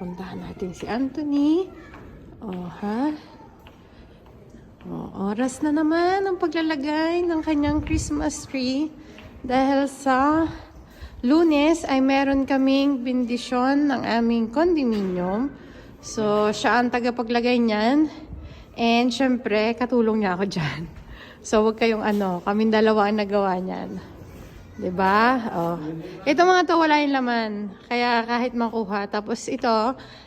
Puntahan natin si Anthony. Oh, ha? Oh, oras na naman ang paglalagay ng kanyang Christmas tree. Dahil sa Lunes ay meron kaming bendisyon ng aming condominium. So, siya ang tagapaglagay niyan. And, syempre, katulong niya ako dyan. So, wag kayong kaming dalawa ang nagawa niyan. Diba? Oh. Ito mga to, wala yung laman. Kaya kahit makuha. Tapos ito,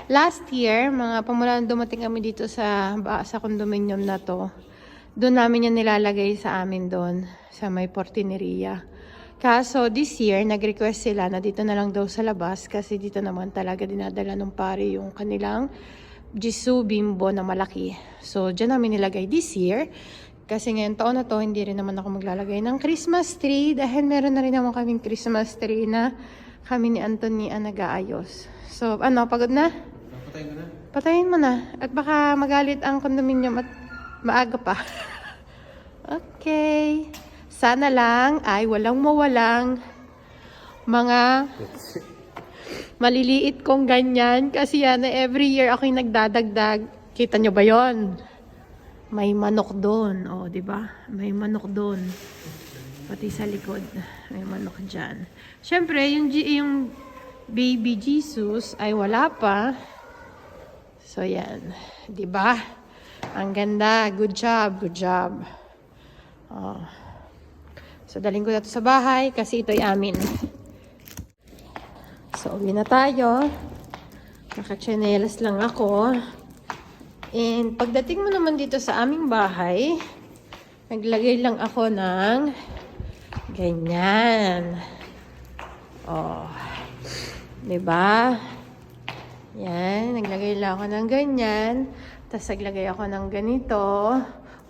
last year, pamula dumating kami dito sa condominium na to, doon namin yung nilalagay sa amin doon, sa may Portineria. Kaso, this year, nag-request sila na dito na lang daw sa labas kasi dito naman talaga dinadala ng pare yung kanilang Jisoo Bimbo na malaki. So, dyan namin nilagay this year. Kasi ngayon taon na to, hindi rin naman ako maglalagay ng Christmas tree dahil meron na rin naman kaming Christmas tree na kami ni Anthony ang nag-aayos. So, pagod na? Patayin mo na? Patayin mo na. At baka magalit ang condominium at maaga pa. Okay. Sana lang ay walang mawalang mga maliliit kong ganyan. Kasi yan, every year ako'y nagdadagdag. Kita nyo ba yon? May manok doon. O, di ba? May manok doon. Pati sa likod. May manok dyan. Siyempre, yung baby Jesus ay wala pa. So, yan. Di ba? Ang ganda. Good job. Good job. Oh. So, daling ko na ito sa bahay kasi ito'y amin. So, uwi na tayo. Naka-chanelas lang ako. And pagdating mo naman dito sa aming bahay, naglagay lang ako ng ganyan. Oh. 'Di ba? Yan, naglagay lang ako ng ganyan. Tapos naglagay ako ng ganito.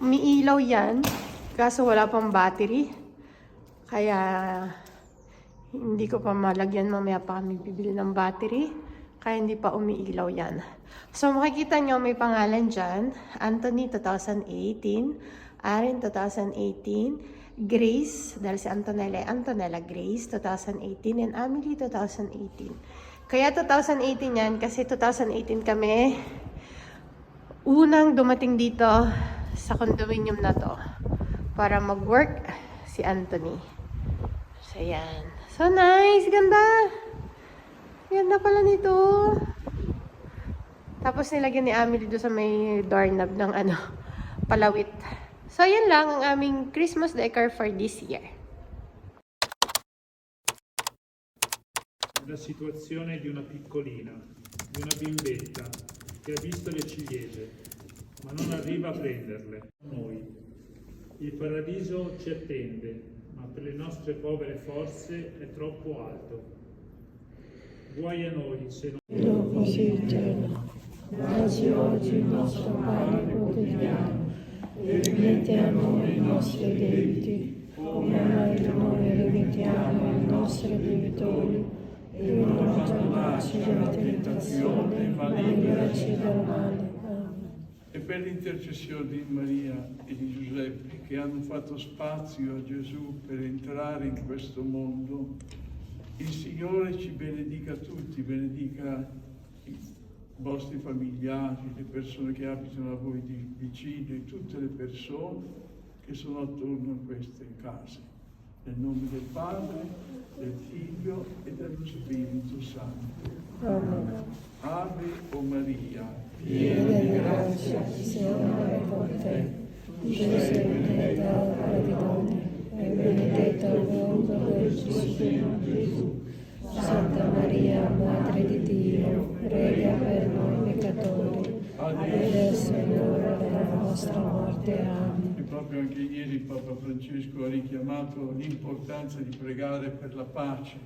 Umiilaw yan. Kaso wala pang battery. Kaya hindi ko pa malagyan. Mamaya pa kami bibili ng battery. Kaya hindi pa umiilaw yan. So, makikita nyo may pangalan dyan. Anthony 2018. Aaron 2018. Grace, dahil si Antonella Grace 2018. And Amelie 2018. Kaya 2018 yan kasi 2018 kami unang dumating dito sa condominium na to para mag-work si Anthony. So, yan. So, nice! Ganda! Ganda pala nito. Tapos nilagyan ni Amelie doon sa may doorknob ng palawit. So, yan lang ang aming Christmas decor for this year. La situazione di una piccolina, di una bimbetta che ha visto le ciliegie, ma non arriva a prenderle. Noi. Il paradiso ci attende, ma per le nostre povere forze è troppo alto. Guai a noi se non... Così eterno, dacci oggi il nostro pane quotidiano, e rimetti a noi i nostri debiti, come noi rimettiamo ai nostri debitori, e non abbandonarci alla tentazione, ma liberaci dal male. E per l'intercessione di Maria e di Giuseppe che hanno fatto spazio a Gesù per entrare in questo mondo, il Signore ci benedica tutti, benedica i vostri familiari, le persone che abitano a voi vicino e tutte le persone che sono attorno a queste case. Nel nome del Padre, del Figlio e dello Spirito Santo. Amen. Ave o Maria, Piena di grazia, il Signore è con te. Tu sei benedetta tra le donne, e benedetto il frutto del tuo seno, Gesù. Santa Maria, Madre di Dio, prega per noi peccatori, adesso è l'ora della nostra morte. Amen. E proprio anche ieri Papa Francesco ha richiamato l'importanza di pregare per la pace.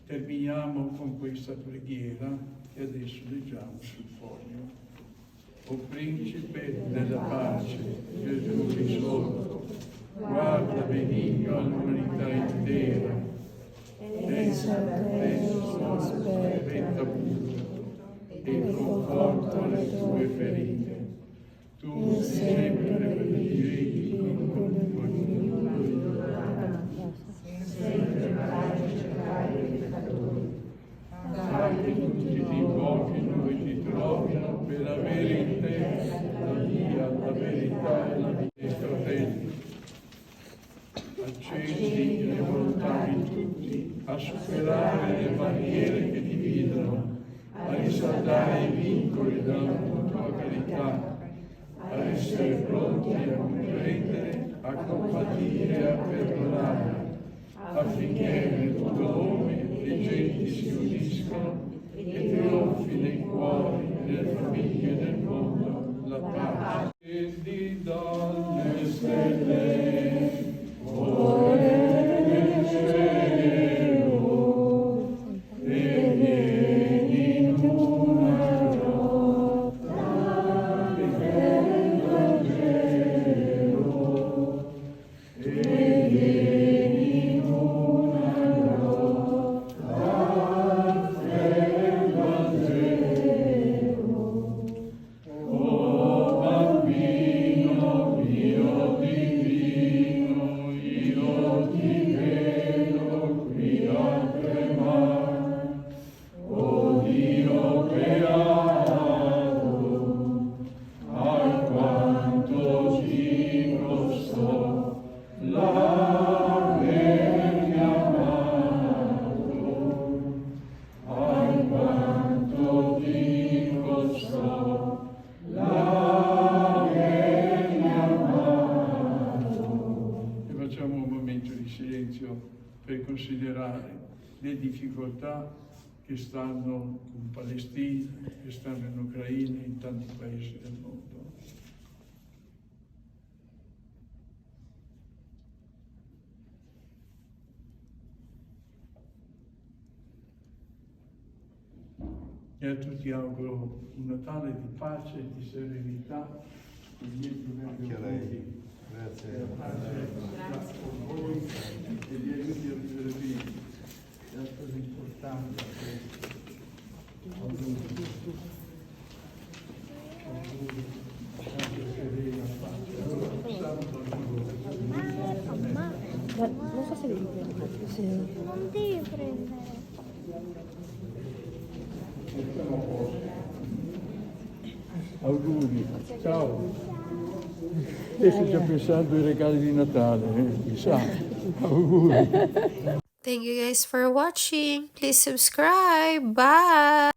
Terminiamo con questa preghiera che adesso leggiamo sul foglio. O Principe della pace, Gesù risorto, guarda benigno all'umanità intera. Pensa atteso aspetta punto e conforta le tue ferite. Tu sempre preghi con sempre vai a cercare i peccatori. Fai che tutti ti invochino rompere le barriere che dividono, a risaldare i vincoli della mutua carità, a essere pronti a comprendere, a compatire e a perdonare, affinché nel tuo nome le genti si uniscono e trionfi nei cuori, nelle famiglie del mondo, la pace. Scendi dalle stelle, ore del cielo, e vieni in una rotta di Vangelo, e vieni in una rotta del Vangelo. O bambino mio divino, io ti vedo qui a tremare. O Dio beato, alquanto ti costò l'avermi amato, alquanto ti costò l'avermi amato. E facciamo un momento di silenzio per considerare le difficoltà che stanno in Palestina, che stanno in Ucraina e in tanti paesi del mondo. E a tutti auguro un Natale di pace e di serenità. Anche a lei. Grazie. La pace con voi e vi aiuti a vivere bene. È la cosa importante. Auguri. Tanto serena, pace. Allora, santo Non so se devi prendere. Non devi prendere. Auguri, ciao. E sto già pensando ai regali di Natale, chissà. Auguri. Thank you guys for watching. Please subscribe. Bye!